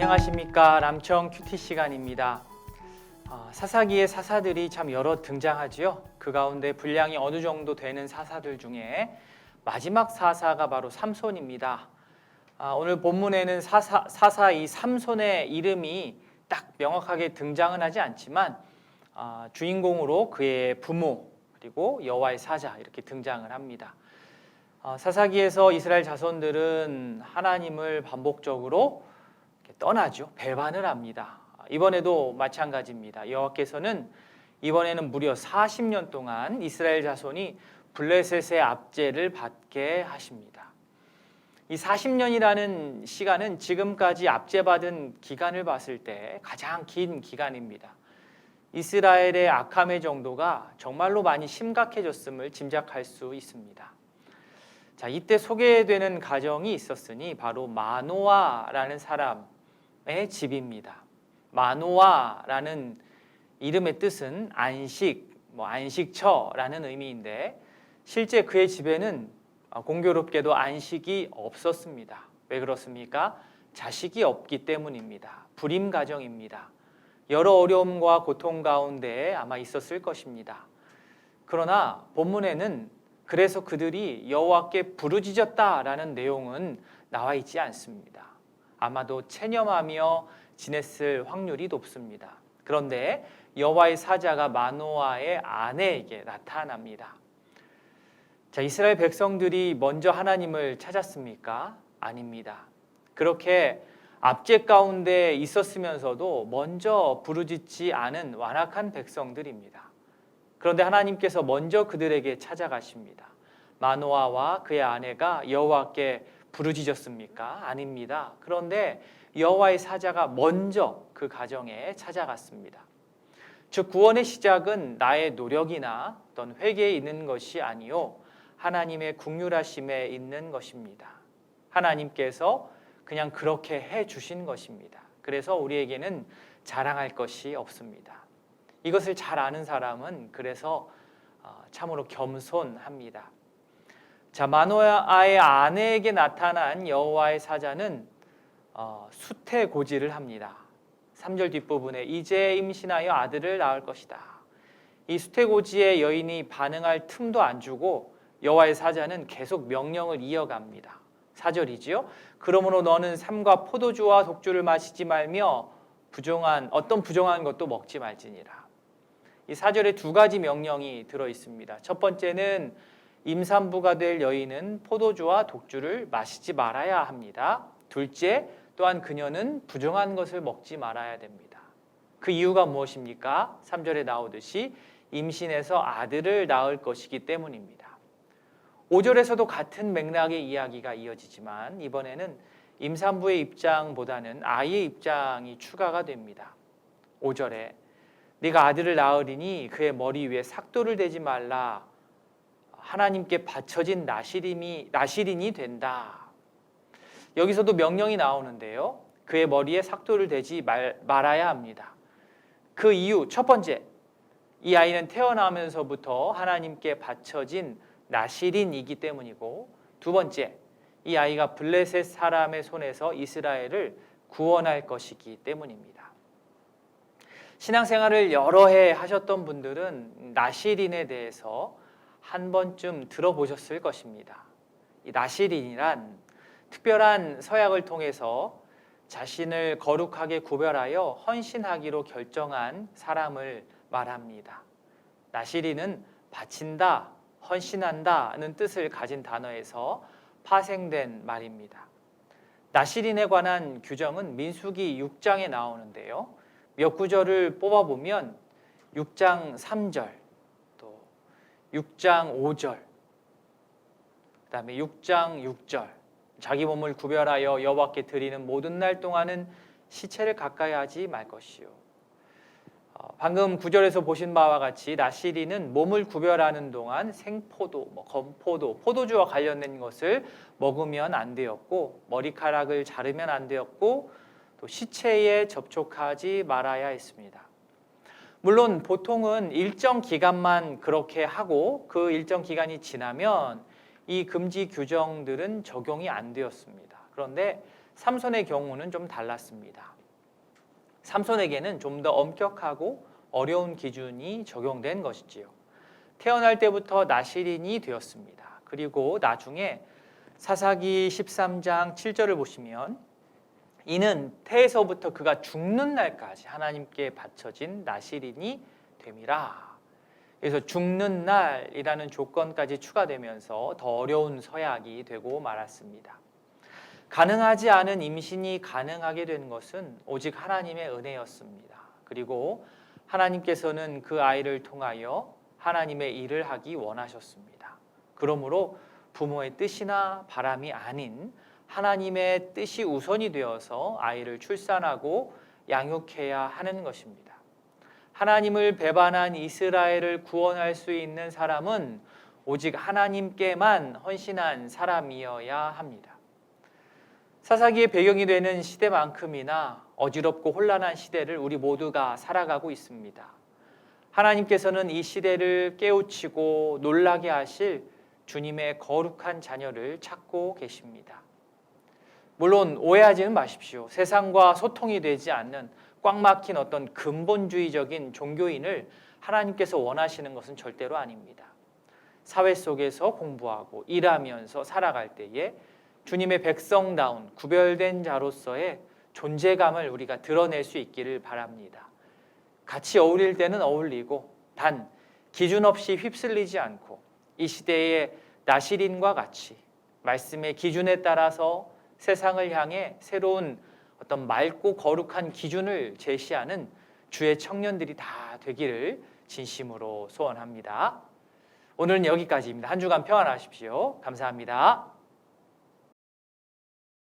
안녕하십니까. 남청 큐티 시간입니다. 사사기의 사사들이 참 여러 등장하지요. 그 가운데 분량이 어느 정도 되는 사사들 중에 마지막 사사가 바로 삼손입니다. 오늘 본문에는 사사 이 삼손의 이름이 딱 명확하게 등장은 하지 않지만 주인공으로 그의 부모 그리고 여호와의 사자 이렇게 등장을 합니다. 사사기에서 이스라엘 자손들은 하나님을 반복적으로 떠나죠. 배반을 합니다. 이번에도 마찬가지입니다. 여호와께서는 이번에는 무려 40년 동안 이스라엘 자손이 블레셋의 압제를 받게 하십니다. 이 40년이라는 시간은 지금까지 압제받은 기간을 봤을 때 가장 긴 기간입니다. 이스라엘의 악함의 정도가 정말로 많이 심각해졌음을 짐작할 수 있습니다. 자, 이때 소개되는 가정이 있었으니 바로 마노아라는 사람의 집입니다. 마노아라는 이름의 뜻은 안식, 안식처라는 의미인데 실제 그의 집에는 공교롭게도 안식이 없었습니다. 왜 그렇습니까? 자식이 없기 때문입니다. 불임 가정입니다. 여러 어려움과 고통 가운데 아마 있었을 것입니다. 그러나 본문에는 그래서 그들이 여호와께 부르짖었다라는 내용은 나와 있지 않습니다. 아마도 체념하며 지냈을 확률이 높습니다. 그런데 여호와의 사자가 마노아의 아내에게 나타납니다. 자, 이스라엘 백성들이 먼저 하나님을 찾았습니까? 아닙니다. 그렇게 압제 가운데 있었으면서도 먼저 부르짖지 않은 완악한 백성들입니다. 그런데 하나님께서 먼저 그들에게 찾아가십니다. 마노아와 그의 아내가 여호와께 부르짖었습니까? 아닙니다. 그런데 여호와의 사자가 먼저 그 가정에 찾아갔습니다. 즉 구원의 시작은 나의 노력이나 어떤 회개에 있는 것이 아니요 하나님의 긍휼하심에 있는 것입니다. 하나님께서 그냥 그렇게 해 주신 것입니다. 그래서 우리에게는 자랑할 것이 없습니다. 이것을 잘 아는 사람은 그래서 참으로 겸손합니다. 자, 마노아의 아내에게 나타난 여호와의 사자는 수태고지를 합니다. 3절 뒷부분에 이제 임신하여 아들을 낳을 것이다. 이 수태고지의 여인이 반응할 틈도 안 주고 여호와의 사자는 계속 명령을 이어갑니다. 4절이지요. 그러므로 너는 삼과 포도주와 독주를 마시지 말며 어떤 부정한 것도 먹지 말지니라. 이 4절에 두 가지 명령이 들어 있습니다. 첫 번째는 임산부가 될 여인은 포도주와 독주를 마시지 말아야 합니다. 둘째, 또한 그녀는 부정한 것을 먹지 말아야 됩니다. 그 이유가 무엇입니까? 3절에 나오듯이 임신해서 아들을 낳을 것이기 때문입니다. 5절에서도 같은 맥락의 이야기가 이어지지만 이번에는 임산부의 입장보다는 아이의 입장이 추가가 됩니다. 5절에 네가 아들을 낳으리니 그의 머리 위에 삭도를 대지 말라. 하나님께 바쳐진 나실인이 된다. 여기서도 명령이 나오는데요. 그의 머리에 삭도를 대지 말아야 합니다. 그 이유 첫 번째, 이 아이는 태어나면서부터 하나님께 바쳐진 나실인이기 때문이고 두 번째, 이 아이가 블레셋 사람의 손에서 이스라엘을 구원할 것이기 때문입니다. 신앙생활을 여러 해 하셨던 분들은 나실인에 대해서 한 번쯤 들어보셨을 것입니다. 이 나실인이란 특별한 서약을 통해서 자신을 거룩하게 구별하여 헌신하기로 결정한 사람을 말합니다. 나실인은 바친다, 헌신한다는 뜻을 가진 단어에서 파생된 말입니다. 나실인에 관한 규정은 민수기 6장에 나오는데요. 몇 구절을 뽑아보면 6장 3절, 또 6장 5절, 그 다음에 6장 6절 자기 몸을 구별하여 여호와께 드리는 모든 날 동안은 시체를 가까이 하지 말 것이요. 방금 9절에서 보신 바와 같이 나실인은 몸을 구별하는 동안 생포도, 건포도, 포도주와 관련된 것을 먹으면 안 되었고 머리카락을 자르면 안 되었고 또 시체에 접촉하지 말아야 했습니다. 물론 보통은 일정 기간만 그렇게 하고 그 일정 기간이 지나면 이 금지 규정들은 적용이 안 되었습니다. 그런데 삼손의 경우는 좀 달랐습니다. 삼손에게는 좀 더 엄격하고 어려운 기준이 적용된 것이지요. 태어날 때부터 나실인이 되었습니다. 그리고 나중에 사사기 13장 7절을 보시면 이는 태에서부터 그가 죽는 날까지 하나님께 바쳐진 나실인이 됨이라. 그래서 죽는 날이라는 조건까지 추가되면서 더 어려운 서약이 되고 말았습니다. 가능하지 않은 임신이 가능하게 된 것은 오직 하나님의 은혜였습니다. 그리고 하나님께서는 그 아이를 통하여 하나님의 일을 하기 원하셨습니다. 그러므로 부모의 뜻이나 바람이 아닌 하나님의 뜻이 우선이 되어서 아이를 출산하고 양육해야 하는 것입니다. 하나님을 배반한 이스라엘을 구원할 수 있는 사람은 오직 하나님께만 헌신한 사람이어야 합니다. 사사기의 배경이 되는 시대만큼이나 어지럽고 혼란한 시대를 우리 모두가 살아가고 있습니다. 하나님께서는 이 시대를 깨우치고 놀라게 하실 주님의 거룩한 자녀를 찾고 계십니다. 물론 오해하지는 마십시오. 세상과 소통이 되지 않는 꽉 막힌 어떤 근본주의적인 종교인을 하나님께서 원하시는 것은 절대로 아닙니다. 사회 속에서 공부하고 일하면서 살아갈 때에 주님의 백성다운 구별된 자로서의 존재감을 우리가 드러낼 수 있기를 바랍니다. 같이 어울릴 때는 어울리고 단 기준 없이 휩쓸리지 않고 이 시대의 나실인과 같이 말씀의 기준에 따라서 세상을 향해 새로운 어떤 맑고 거룩한 기준을 제시하는 주의 청년들이 다 되기를 진심으로 소원합니다. 오늘은 여기까지입니다. 한 주간 평안하십시오. 감사합니다.